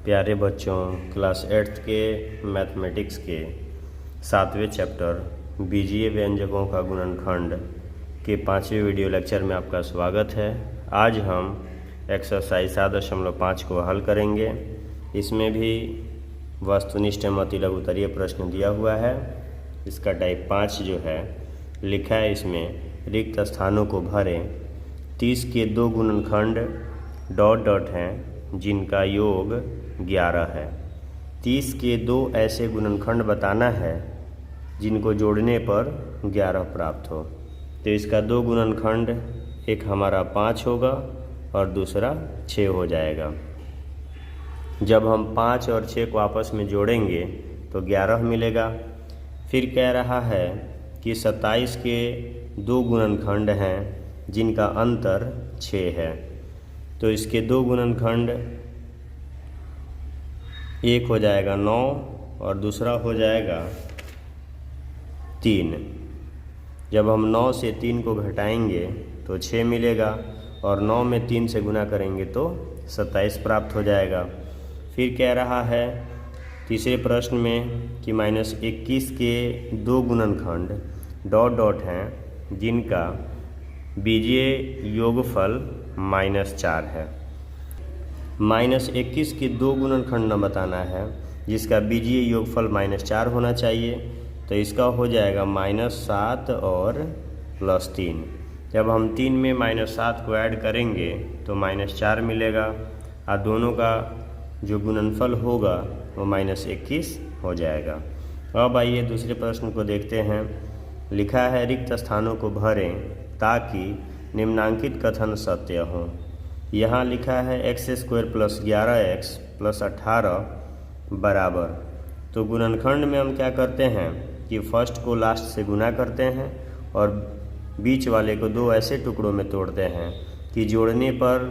प्यारे बच्चों, class 8th के मैथमेटिक्स के 7वें चैप्टर बीजीय व्यंजकों का गुणनखंड के 5वें वीडियो लेक्चर में आपका स्वागत है। आज हम एक्सरसाइज 7.5 को हल करेंगे। इसमें भी वस्तुनिष्ठ एवं अति लघु उत्तरीय प्रश्न दिया हुआ है। इसका टाइप 5 जो है लिखा है, इसमें रिक्त स्थानों को भरें। 30 के 2 गुणनखंड डॉट डॉट हैं जिनका योग 11 है। 30 के 2 ऐसे गुणनखंड बताना है जिनको जोड़ने पर 11 प्राप्त हो। तो इसका 2 गुणनखंड, एक हमारा 5 होगा और दूसरा 6 हो जाएगा। जब हम 5 और 6 को आपस में जोड़ेंगे तो 11 मिलेगा। फिर कह रहा है कि 27 के 2 गुणनखंड हैं जिनका अंतर 6 है। तो इसके 2 गुणनखंड, एक हो जाएगा 9 और दूसरा हो जाएगा 3। जब हम 9 से 3 को घटाएंगे तो 6 मिलेगा और 9 में 3 से गुना करेंगे तो 27 प्राप्त हो जाएगा। फिर कह रहा है तीसरे प्रश्न में कि -21 के 2 गुणनखंड डॉट डॉट हैं जिनका बीजीय योगफल -4 है। -21 के 2 गुणनखंड न बताना है जिसका बीजीय योगफल -4 होना चाहिए। तो इसका हो जाएगा -7 और +3। जब हम 3 में -7 को ऐड करेंगे तो -4 मिलेगा और दोनों का जो गुणनफल होगा वो -21 हो जाएगा। अब आइए दूसरे प्रश्न को देखते हैं। लिखा है रिक्त स्थानों को भरें ताकि निम्नांकित कथन सत्य हो। यहाँ लिखा है x² + 11x + 18 बराबर। तो गुणनखंड में हम क्या करते हैं कि फर्स्ट को लास्ट से गुना करते हैं और बीच वाले को 2 ऐसे टुकड़ों में तोड़ते हैं कि जोड़ने पर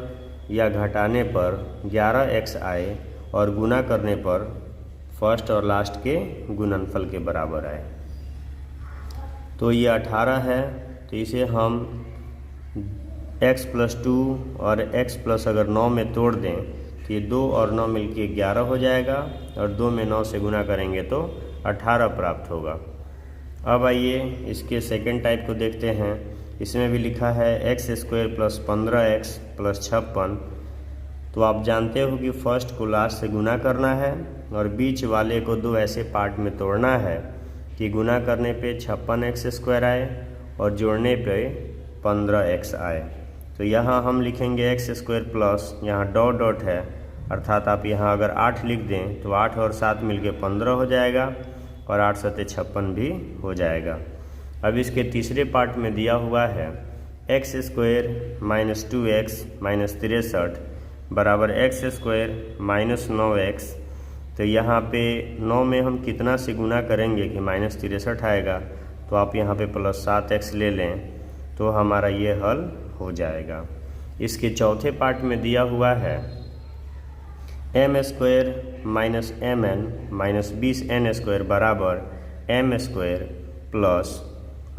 या घटाने पर 11x आए और गुना करने पर फर्स्ट और लास्ट के गुणनफल के बराबर आए। तो ये 18 है, तो इसे हम x + 2 और x + अगर 9 में तोड़ दें तो ये 2 और 9 मिलके 11 हो जाएगा और 2 में 9 से गुना करेंगे तो 18 प्राप्त होगा। अब आइए इसके सेकंड टाइप को देखते हैं। इसमें भी लिखा है x² + 15x + 56। तो आप जानते हो कि फर्स्ट को लास्ट से गुना करना है और बीच वाले को 2 ऐसे पार्ट में तोड़ना है कि गुना करने पे 56x² आए और जोड़ने पे 15x आए। तो यहाँ हम लिखेंगे x² प्लस, यहाँ डॉट डॉट है, अर्थात आप यहाँ अगर 8 लिख दें तो 8 और 7 मिलके 15 हो जाएगा और 8 × 7 = 56 भी हो जाएगा। अब इसके तीसरे पार्ट में दिया हुआ है x² - 2x - 63 बराबर x² - 9x। तो यहाँ पे 9 में हम कितना से गुना करेंगे कि -63 आएगा। तो आप यहाँ पे +7x ले लें तो हमारा ये हल हो जाएगा। इसके चौथे पार्ट में दिया हुआ है m² - mn - 20n² बराबर m² प्लस,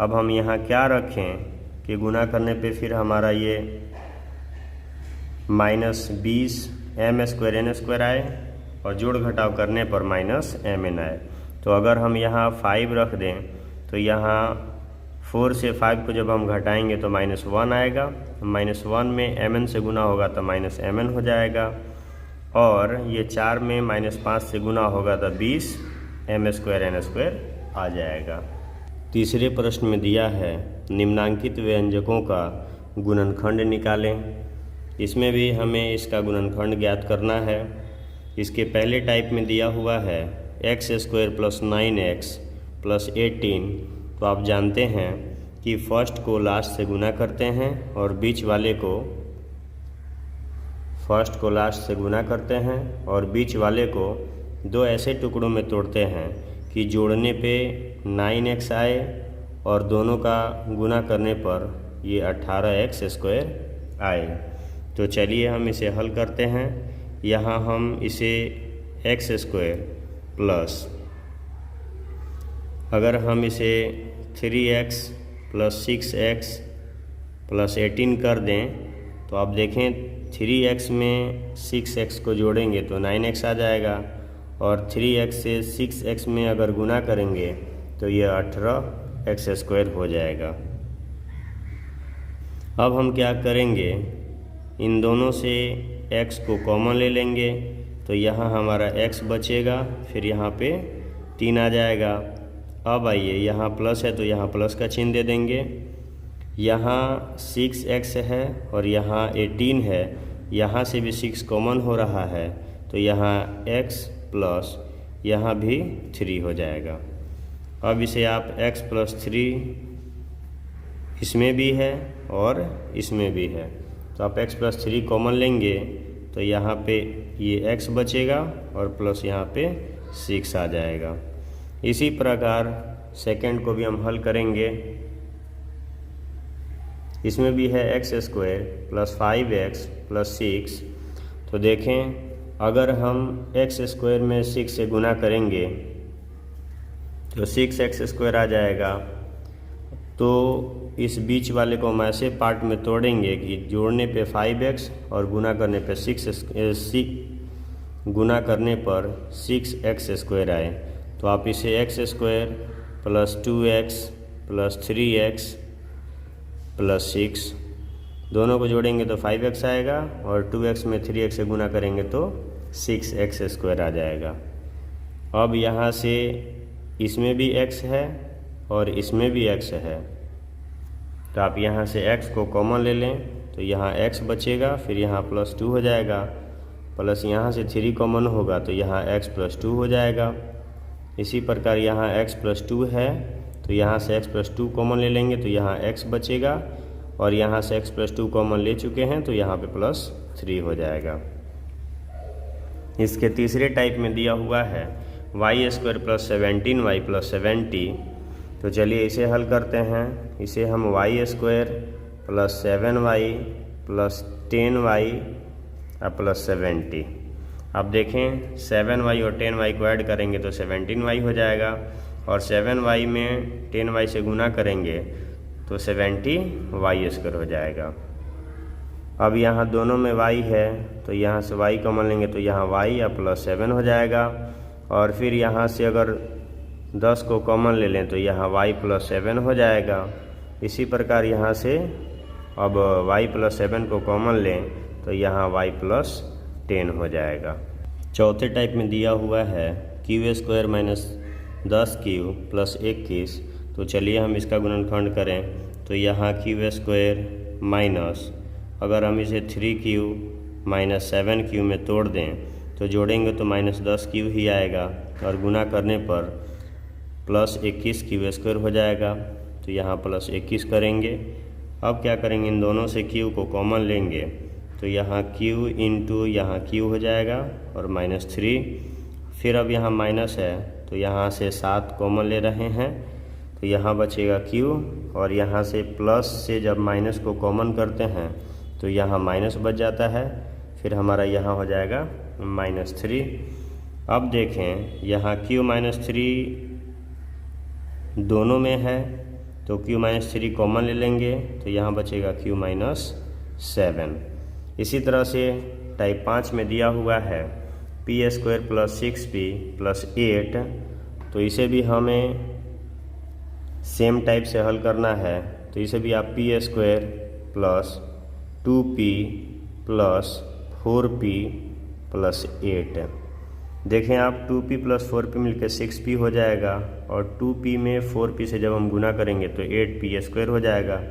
अब हम यहाँ क्या रखें कि गुना करने पे फिर हमारा ये -20 m² n² आए और जोड़ घटाव करने पर -mn आए। तो अगर हम यहाँ 5 रख दें तो यहाँ 4 से 5 को जब हम घटाएंगे तो -1 आएगा। -1 में mn से गुना होगा तो -mn हो जाएगा और ये 4 में -5 से गुना होगा तो 20 m² n² आ जाएगा। तीसरे प्रश्न में दिया है निम्नांकित व्यंजकों का गुणनखंड निकालें। इसमें भी हमें इसका गुणनखंड ज्ञात करना है। इसके पहले टाइप में दिया हुआ है x² + 9x + 18। तो आप जानते हैं कि फर्स्ट को लास्ट से गुना करते हैं और बीच वाले को फर्स्ट को लास्ट से गुना करते हैं और बीच वाले को 2 ऐसे टुकड़ों में तोड़ते हैं कि जोड़ने पे 9x आए और दोनों का गुना करने पर ये 18x² आए। तो चलिए हम इसे हल करते हैं। यहाँ हम इसे x² प्लस, अगर हम इसे 3x + 6x + 18 कर दें तो आप देखें 3x में 6x को जोड़ेंगे तो 9x आ जाएगा, और 3x से 6x में अगर गुना करेंगे तो ये 18x² हो जाएगा। अब हम क्या करेंगे, इन दोनों से x को कॉमन ले लेंगे तो यहाँ हमारा x बचेगा, फिर यहाँ पे 3 आ जाएगा। अब आइए, यहाँ प्लस है तो यहाँ प्लस का चिन्ह दे देंगे। यहाँ 6x है और यहाँ 18 है, यहाँ से भी 6 कॉमन हो रहा है तो यहाँ x प्लस यहाँ भी 3 हो जाएगा। अब इसे आप x प्लस 3 इसमें भी है और इसमें भी है, तो आप x प्लस 3 कॉमन लेंगे तो यहाँ पे ये x बचेगा और प्लस यहाँ पे 6 आ जाएगा। इसी प्रकार सेकंड को भी हम हल करेंगे। इसमें भी है x² प्लस 5x प्लस 6। तो देखें, अगर हम x² में 6 से गुना करेंगे तो 6x² आ जाएगा। तो इस बीच वाले को हम ऐसे पार्ट में तोड़ेंगे कि जोड़ने पे 5x और गुना करने पे 6x² आए। तो आप इसे x² plus 2x plus 3x plus 6 दोनों को जोड़ेंगे तो 5x आएगा, और 2x में 3x से गुना करेंगे तो 6x² आ जाएगा। अब यहाँ से इसमें भी x है और इसमें भी x है, तो आप यहाँ से x को कॉमन ले लें तो यहाँ x बचेगा, फिर यहाँ प्लस 2 हो जाएगा, प्लस यहाँ से 3 कॉमन होगा तो यहाँ x प्लस 2 हो जाएगा। इसी प्रकार यहाँ x प्लस 2 है तो यहाँ से x प्लस 2 कॉमन ले लेंगे तो यहाँ x बचेगा, और यहाँ से x प्लस 2 कॉमन ले चुके हैं तो यहाँ पे प्लस 3 हो जाएगा। इसके तीसरे टाइप में दिया हुआ है y² प्लस 17y प्लस 70। तो चलिए इसे हल करते हैं। इसे हम y² plus 7y plus 10y plus 70। अब देखें, 7y और 10y को ऐड करेंगे तो 17y हो जाएगा, और 7y में 10y से गुना करेंगे तो 70y² हो जाएगा। अब यहाँ दोनों में y है तो यहाँ से y कॉमन लेंगे तो यहाँ y या प्लस 7 हो जाएगा, और फिर यहाँ से अगर 10 को कॉमन ले लें तो यहाँ y प्लस 7 हो जाएगा। इसी प्रकार यहाँ से अब y प्लस 7 को कॉमन लें तो यहाँ y प्लस 10 हो जाएगा। चौथे टाइप में दिया हुआ है q² माइनस 10q प्लस 21। तो चलिए हम इसका गुणनखंड करें तो यहाँ q² माइनस, अगर हम इसे 3q माइनस 7q में तोड़ दें तो जोड़ेंगे तो माइनस 10q ही आएगा, और गुना करने पर प्लस 21q² हो जाएगा। तो यहाँ प्लस 21 करेंगे। अब क्या करेंगे, इन दोनों से q को कॉमन लेंगे तो यहाँ q इंटू यहाँ q हो जाएगा और माइनस 3। फिर अब यहाँ माइनस है तो यहाँ से 7 कॉमन ले रहे हैं तो यहाँ बचेगा q, और यहाँ से प्लस से जब माइनस को कॉमन करते हैं तो यहाँ माइनस बच जाता है, फिर हमारा यहाँ हो जाएगा -3। अब देखें, यहाँ q -3 दोनों में है तो q -3 कॉमन ले लेंगे तो यहाँ बचेगा q -7। इसी तरह से टाइप 5 में दिया हुआ है p² प्लस 6p प्लस 8। तो इसे भी हमें सेम टाइप से हल करना है। तो इसे भी आप p² plus 2p plus 4p plus 8। देखें आप, 2p प्लस 4p मिलकर 6p हो जाएगा, और 2p में 4p से जब हम गुना करेंगे तो 8p² हो जाएगा।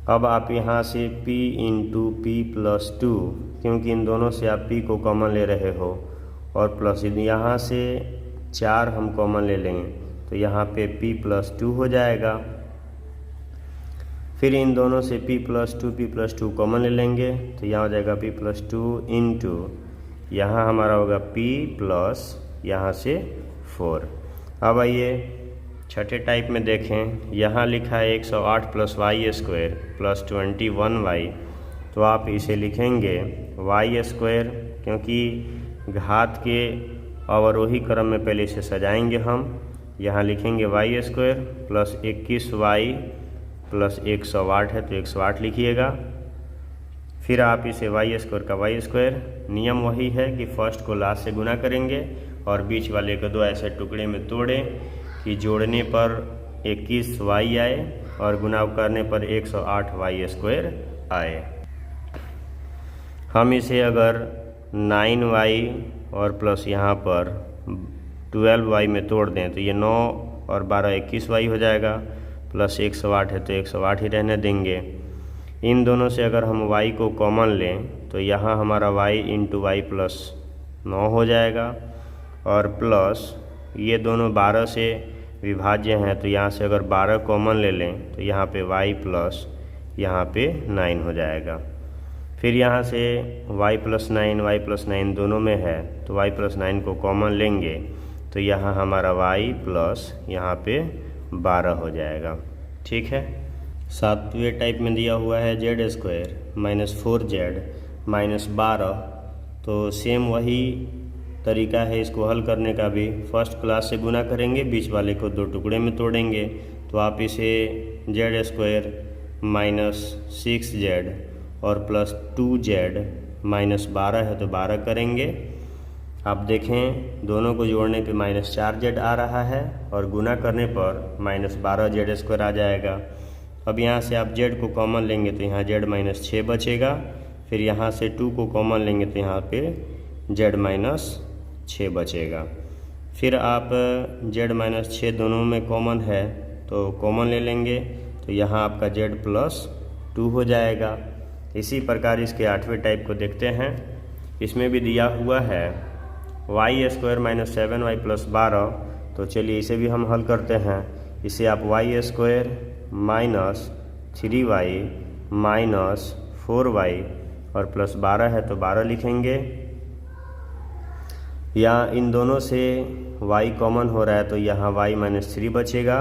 अब आप यहाँ से p इंटू p प्लस 2, क्योंकि इन दोनों से आप p को कॉमन ले रहे हो, और प्लस यहाँ से 4 हम कॉमन ले लेंगे तो यहाँ पे p प्लस 2 हो जाएगा। फिर इन दोनों से p प्लस 2 कॉमन ले लेंगे तो यहाँ हो जाएगा p प्लस 2 इंटू यहाँ हमारा होगा p प्लस यहाँ से 4। अब आइए छठे टाइप में देखें, यहाँ लिखा है 108 प्लस y² प्लस 21y। तो आप इसे लिखेंगे y², क्योंकि घात के अवरोही क्रम में पहले इसे सजाएंगे हम। यहाँ लिखेंगे y² प्लस 21y प्लस 108 है तो 108 लिखिएगा। फिर आप इसे वाई स्क्वायर का वाई स्क्वायर, नियम वही है कि फर्स्ट को लास्ट से गुना करेंगे और बीच वाले को दो ऐसे टुकड़े में तोड़ें कि जोड़ने पर 21 वाई आए और गुना करने पर 108 वाई स्क्वायर आए। हम इसे अगर 9y और प्लस यहाँ पर 12y में तोड़ दें तो ये 9 और 12 21y हो जाएगा, प्लस 108 है तो 108 ही रहने देंगे। इन दोनों से अगर हम y को कॉमन लें तो यहाँ हमारा y इंटू वाई प्लस 9 हो जाएगा और प्लस ये दोनों 12 से विभाज्य हैं तो यहाँ से अगर 12 कॉमन ले लें तो यहाँ पे y प्लस यहाँ पे 9 हो जाएगा। फिर यहाँ से y प्लस 9 दोनों में है तो y प्लस 9 को कॉमन लेंगे तो यहाँ हमारा y प्लस यहाँ पे 12 हो जाएगा। ठीक है। सातवें टाइप में दिया हुआ है Z square minus 4z minus 12, तो सेम वही तरीका है इसको हल करने का भी। फर्स्ट क्लास से गुना करेंगे, बीच वाले को दो टुकड़े में तोड़ेंगे तो आप इसे जेड स्क्वायर माइनस 6z और प्लस 2z माइनस 12 है तो 12 करेंगे। आप देखें दोनों को जोड़ने पे माइनस 4z आ रहा है और गुना करने पर माइनस 12z स्क्वायर आ जाएगा। अब यहाँ से आप z को कॉमन लेंगे तो यहाँ z माइनस 6 बचेगा, फिर यहाँ से 2 को कॉमन लेंगे तो यहाँ पे z माइनस 6 बचेगा। फिर आप z माइनस 6 दोनों में कॉमन है तो कॉमन ले लेंगे तो यहाँ आपका z प्लस 2 हो जाएगा। इसी प्रकार इसके आठवें टाइप को देखते हैं। इसमें भी दिया हुआ है Y square minus 7y plus 12, तो चलिए इसे भी हम हल करते हैं। इसे आप Y square minus 3y minus 4y और प्लस 12 है तो 12 लिखेंगे। या इन दोनों से y कॉमन हो रहा है तो यहाँ y माइनस 3 बचेगा,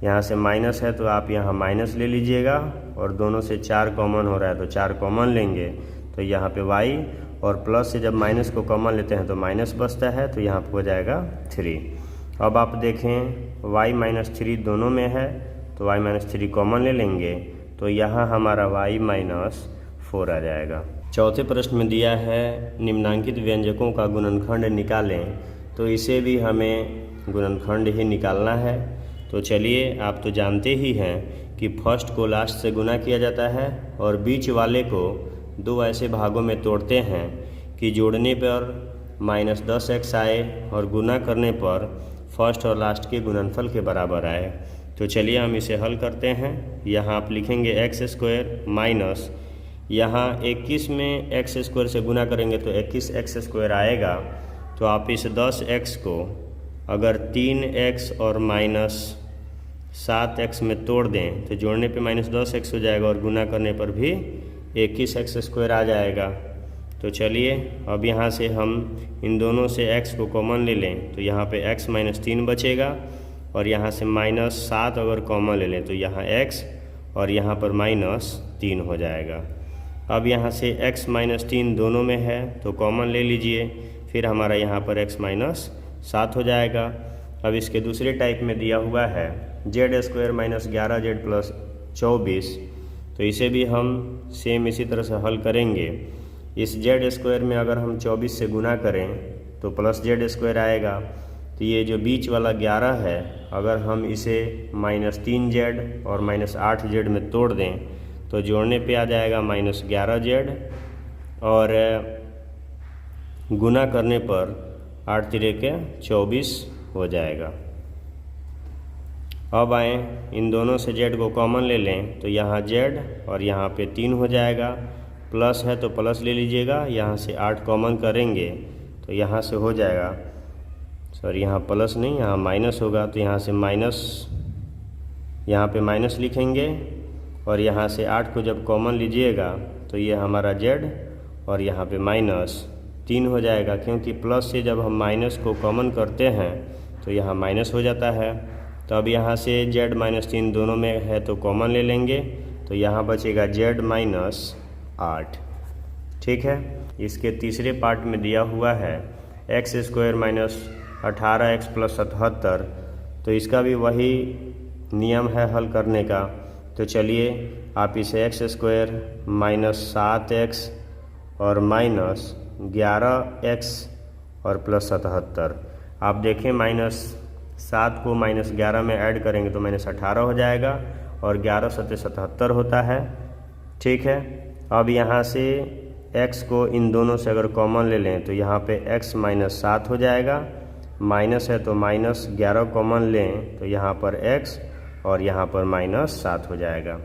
यहाँ से माइनस है तो आप यहाँ माइनस ले लीजिएगा और दोनों से 4 कॉमन हो रहा है तो 4 कॉमन लेंगे तो यहाँ पे y और प्लस से जब माइनस को कॉमन लेते हैं तो माइनस बचता है तो यहाँ पे हो जाएगा 3। अब आप देखें y माइनस 3 दोनों में है तो y माइनस 3 कॉमन ले लेंगे तो यहाँ हमारा y माइनस 4 आ जाएगा। चौथे प्रश्न में दिया है निम्नांकित व्यंजकों का गुणनखंड निकालें, तो इसे भी हमें गुणनखंड ही निकालना है। तो चलिए आप तो जानते ही हैं कि फर्स्ट को लास्ट से गुना किया जाता है और बीच वाले को दो ऐसे भागों में तोड़ते हैं कि जोड़ने पर माइनस 10x आए और गुना करने पर फर्स्ट और लास्ट के गुणनफल के बराबर आए। तो चलिए हम इसे हल करते हैं। यहाँ आप लिखेंगे एक्स स्क्वायर माइनस, यहाँ 21 में x स्क्वायर से गुना करेंगे तो 21x स्क्वायर आएगा। तो आप इस 10x को अगर 3x और माइनस 7x में तोड़ दें तो जोड़ने पे माइनस 10x हो जाएगा और गुना करने पर भी 21x स्क्वायर आ जाएगा। तो चलिए अब यहाँ से हम इन दोनों से x को कॉमन ले लें तो यहाँ पे x माइनस 3 बचेगा और यहाँ से माइनस 7 अगर कॉमन ले लें तो यहाँ x और यहाँ पर माइनस 3 हो जाएगा। अब यहाँ से x माइनस 3 दोनों में है तो कॉमन ले लीजिए, फिर हमारा यहाँ पर x माइनस 7 हो जाएगा। अब इसके दूसरे टाइप में दिया हुआ है Z square minus 11z plus 24, तो इसे भी हम सेम इसी तरह से हल करेंगे। इस जेड स्क्वायर में अगर हम 24 से गुना करें तो प्लस जेड स्क्वायर आएगा, तो ये जो बीच वाला 11 है अगर हम इसे माइनस 3z और माइनस 8z में तोड़ दें तो जोड़ने पे आ जाएगा माइनस 11z और गुना करने पर 8 तिरे के 24 हो जाएगा। अब आए इन दोनों से z को कॉमन ले लें तो यहाँ z और यहाँ पे 3 हो जाएगा, प्लस है तो प्लस ले लीजिएगा, यहाँ से 8 कॉमन करेंगे तो यहाँ से हो जाएगा, सॉरी यहाँ प्लस नहीं यहाँ माइनस होगा, तो यहाँ से माइनस, यहाँ पे माइनस लिखेंगे और यहाँ से 8 को जब कॉमन लीजिएगा तो ये हमारा z और यहाँ पे माइनस 3 हो जाएगा, क्योंकि प्लस से जब हम माइनस को कॉमन करते हैं तो यहाँ माइनस हो जाता है। तो अब यहाँ से z माइनस 3 दोनों में है तो कॉमन ले लेंगे तो यहाँ बचेगा z माइनस 8। ठीक है। इसके तीसरे पार्ट में दिया हुआ है x square minus 18x plus 77, तो इसका भी वही नियम है हल करने का। तो चलिए आप इसे एक्स स्क्वायर माइनस 7x और माइनस 11x और प्लस 77। आप देखें -7 को -11 में ऐड करेंगे तो -18 हो जाएगा और 11 × 7 = 77 होता है। ठीक है, अब यहाँ से x को इन दोनों से अगर कॉमन ले लें तो यहाँ पे x -7 हो जाएगा, माइनस है तो -11 कॉमन लें तो यहाँ पर x और यहाँ पर -7 हो जाएगा,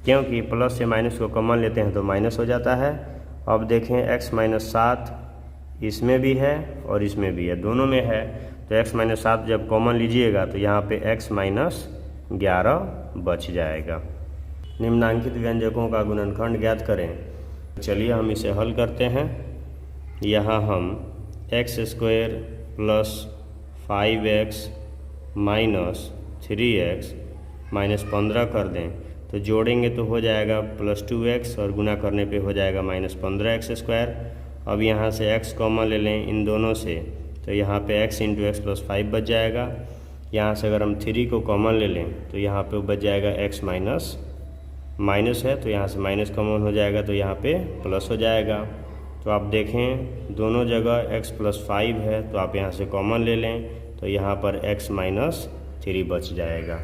क्योंकि प्लस से माइनस को कॉमन लेते हैं तो माइनस हो जाता है। अब देखें x -7 इसमें भी है और इसमें भी है, दोनों में है, तो x -7 जब कॉमन लीजिएगा तो यहाँ पे x -11 बच जाएगा। निम्नांकित व्यंजकों का गुणनखंड ज्ञात करें। चलिए हम इसे हल करते हैं। यहाँ हम x² + 5x - 3x -15 कर दें तो जोड़ेंगे तो हो जाएगा +2x और गुना करने पे हो जाएगा -15x²। अब यहाँ से x कॉमन ले लें इन दोनों से तो यहाँ पे x × x + 5 बच जाएगा। यहाँ से अगर हम 3 को कॉमन ले लें तो यहाँ पे बच जाएगा x माइनस है तो यहाँ से माइनस कॉमन हो जाएगा तो यहाँ पे प्लस हो जाएगा। तो आप देखें दोनों जगह x + 5 है तो आप यहाँ से कॉमन ले लें तो यहाँ पर x - 3 बच जाएगा।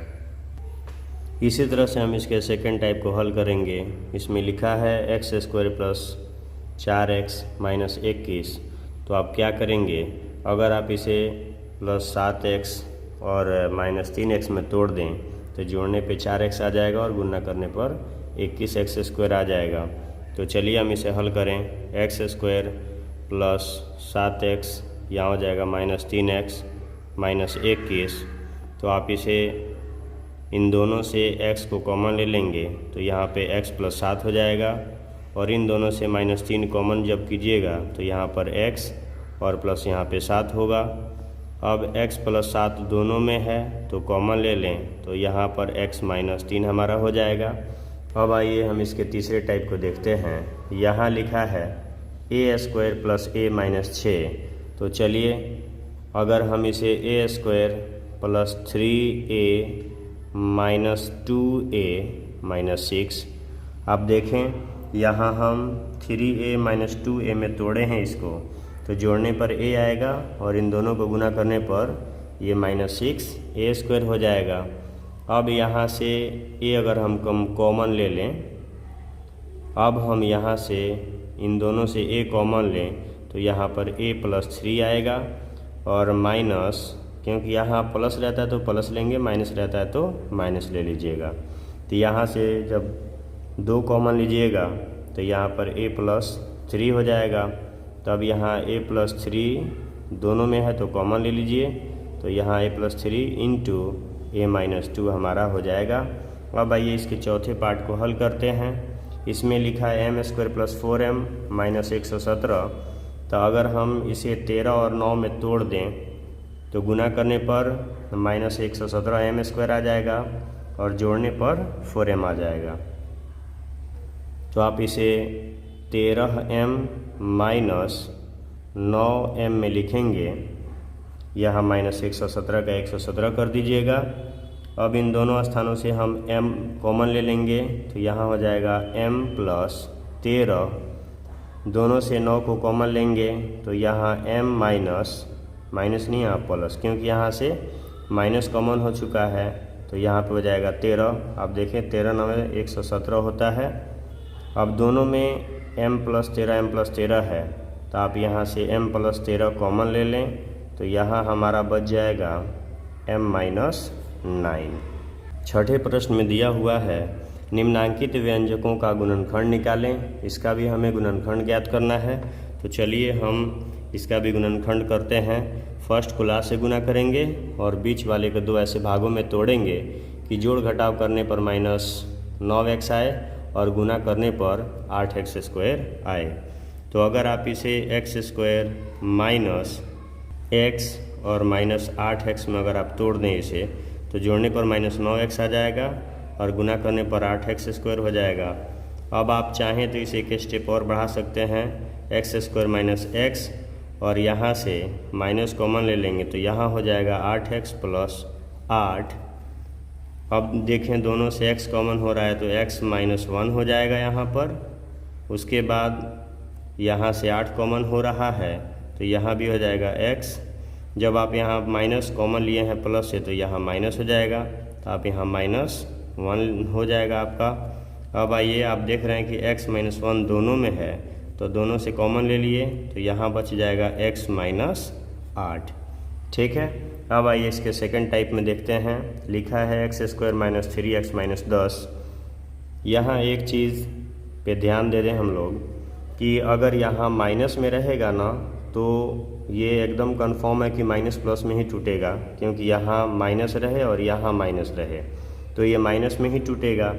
इसी तरह से हम इसके सेकंड टाइप को हल करेंगे। इसमें लिखा है x² + 4x - 21। तो आप क्या करेंगे, अगर आप इसे +7x और -3x में तोड़ दें तो जोड़ने पे 4x आ जाएगा और गुणा करने पर 21x² आ जाएगा। तो चलिए हम इसे हल करें। x² + 7x यहाँ हो जाएगा -3x - 21। तो आप इसे इन दोनों से x को कॉमन ले लेंगे तो यहाँ पे x + 7 हो जाएगा और इन दोनों से -3 कॉमन जब कीजिएगा तो यहाँ पर x और प्लस यहाँ पे 7 होगा। अब x + 7 दोनों में है तो कॉमन ले लें तो यहाँ पर x - 3 हमारा हो जाएगा। अब आइए हम इसके तीसरे टाइप को देखते हैं। यहाँ लिखा है a² + a - 6। तो चलिए अगर हम इसे a² + 3a - 2a - 6, आप देखें यहाँ हम 3a - 2a में तोड़े हैं इसको तो जोड़ने पर a आएगा और इन दोनों को गुना करने पर ये -6a² हो जाएगा। अब यहाँ से a अगर हम कॉमन ले लें, अब हम यहाँ से इन दोनों से a कॉमन लें तो यहाँ पर a + 3 आएगा और माइनस, क्योंकि यहाँ प्लस रहता है तो प्लस लेंगे, माइनस रहता है तो माइनस ले लीजिएगा। तो यहाँ से जब 2 कॉमन लीजिएगा तो यहाँ पर a + 3 हो जाएगा। तब यहाँ a + 3 दोनों में है तो कॉमन ले लीजिए तो यहाँ a + 3 × a - 2 हमारा हो जाएगा। अब आइए इसके चौथे पार्ट को हल करते हैं। इसमें लिखा है m² + 4m - 117। तो अगर हम इसे 13 और 9 में तोड़ दें तो गुना करने पर -117m² आ जाएगा और जोड़ने पर 4m आ जाएगा। तो आप इसे 13m - 9m में लिखेंगे, यहाँ -117 का 117 कर दीजिएगा। अब इन दोनों स्थानों से हम m कॉमन ले लेंगे तो यहाँ हो जाएगा m + 13। दोनों से 9 को कॉमन लेंगे तो यहाँ m माइनस नहीं यहाँ प्लस, क्योंकि यहाँ से माइनस कॉमन हो चुका है तो यहाँ पे हो जाएगा 13। आप देखें 13 9 में 117 होता है। अब दोनों में m + 13 है तो आप यहाँ से m + 13 कॉमन ले लें तो यहाँ हमारा बच जाएगा m - 9। छठे प्रश्न में दिया हुआ है निम्नांकित व्यंजकों का गुणनखंड निकालें। इसका भी हमें गुणनखंड ज्ञात करना है। तो चलिए हम इसका भी गुणनखंड करते हैं। फर्स्ट को लास्ट से गुना करेंगे और बीच वाले को 2 ऐसे भागों में तोड़ेंगे कि जोड़ घटाव करने पर -9x आए और गुना करने पर 8x² आए। तो अगर आप इसे x² - x और -8x में अगर आप तोड़ दें इसे तो जोड़ने पर -9x आ जाएगा और गुना करने पर 8x² हो जाएगा। अब आप चाहें तो इसे एक स्टेप और बढ़ा सकते हैं, x² - x और यहाँ से माइनस कॉमन ले लेंगे तो यहाँ हो जाएगा 8x + 8 अब देखें दोनों से x कॉमन हो रहा है तो x -1 हो जाएगा यहाँ पर। उसके बाद यहाँ से 8 कॉमन हो रहा है तो यहाँ भी हो जाएगा x। जब आप यहाँ माइनस कॉमन लिए हैं प्लस से तो यहाँ माइनस हो जाएगा, तो आप यहाँ -1 हो जाएगा आपका। अब आइए आप देख रहे हैं कि x -1 दोनों में है तो दोनों से कॉमन ले लिए तो यहाँ बच जाएगा x -8। ठीक है। अब आइए इसके सेकंड टाइप में देखते हैं। लिखा है x² - 3x - 10। यहाँ एक चीज़ पे ध्यान दे दें हम लोग कि अगर यहाँ माइनस में रहेगा ना तो ये एकदम कंफर्म है कि माइनस प्लस में ही टूटेगा, क्योंकि यहाँ माइनस रहे और यहाँ माइनस रहे तो ये माइनस में ही टूटेगा।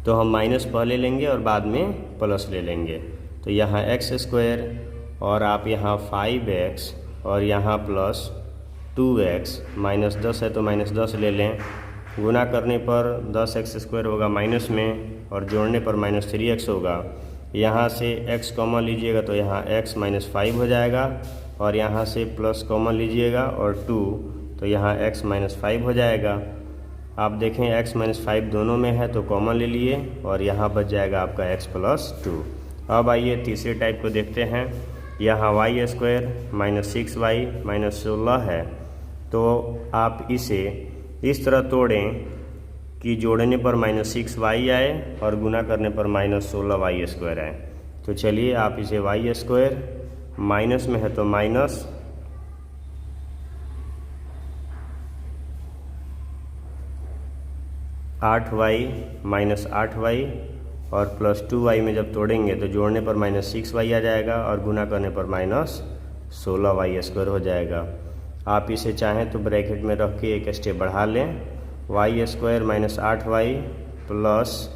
तो हम माइनस पहले लेंगे और बाद में प्लस ले लेंगे। तो यहाँ x² और आप यहाँ 5x और यहाँ प्लस 2x, -10 है तो -10 ले लें। गुना करने पर 10x² होगा माइनस में और जोड़ने पर -3x होगा। यहाँ से x कॉमन लीजिएगा तो यहाँ x -5 हो जाएगा और यहाँ से प्लस कॉमन लीजिएगा और 2 तो यहाँ x -5 हो जाएगा। आप देखें x -5 दोनों में है तो कॉमन ले लिए और यहाँ बच जाएगा आपका x + 2। अब आइए तीसरे टाइप को देखते हैं। यहाँ y² -6y -16 है तो आप इसे इस तरह तोड़ें कि जोड़ने पर -6y आए और गुना करने पर -16y² आए। तो चलिए आप इसे y² माइनस में है तो -8y -8y और प्लस 2y में जब तोड़ेंगे तो जोड़ने पर -6y आ जाएगा और गुना करने पर -16y² हो जाएगा। आप इसे चाहें तो ब्रैकेट में रख के एक स्टेप बढ़ा लें। y² -8y plus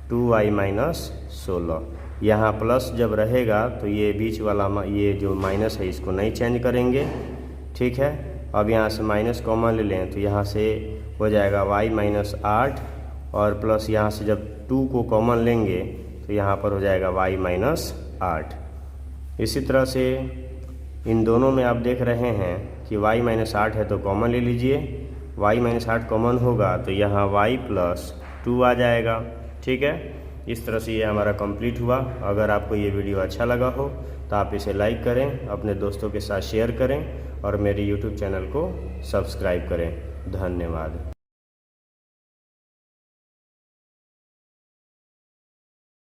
2y -16। यहाँ प्लस जब रहेगा तो ये बीच वाला ये जो माइनस है इसको नहीं चेंज करेंगे। ठीक है। अब यहाँ से माइनस कॉमन ले लें तो यहाँ से हो जाएगा y -8 और प्लस यहाँ से जब 2 को कॉमन लेंगे तो यहाँ पर हो जाएगा y -8। इसी तरह से इन दोनों में आप देख रहे हैं कि y -8 है तो कॉमन ले लीजिए। y -8 कॉमन होगा तो यहाँ y + 2 आ जाएगा। ठीक है। इस तरह से ये हमारा कंप्लीट हुआ। अगर आपको ये वीडियो अच्छा लगा हो तो आप इसे लाइक करें, अपने दोस्तों के साथ शेयर करें और मेरे YouTube चैनल को सब्सक्राइब करें। धन्यवाद।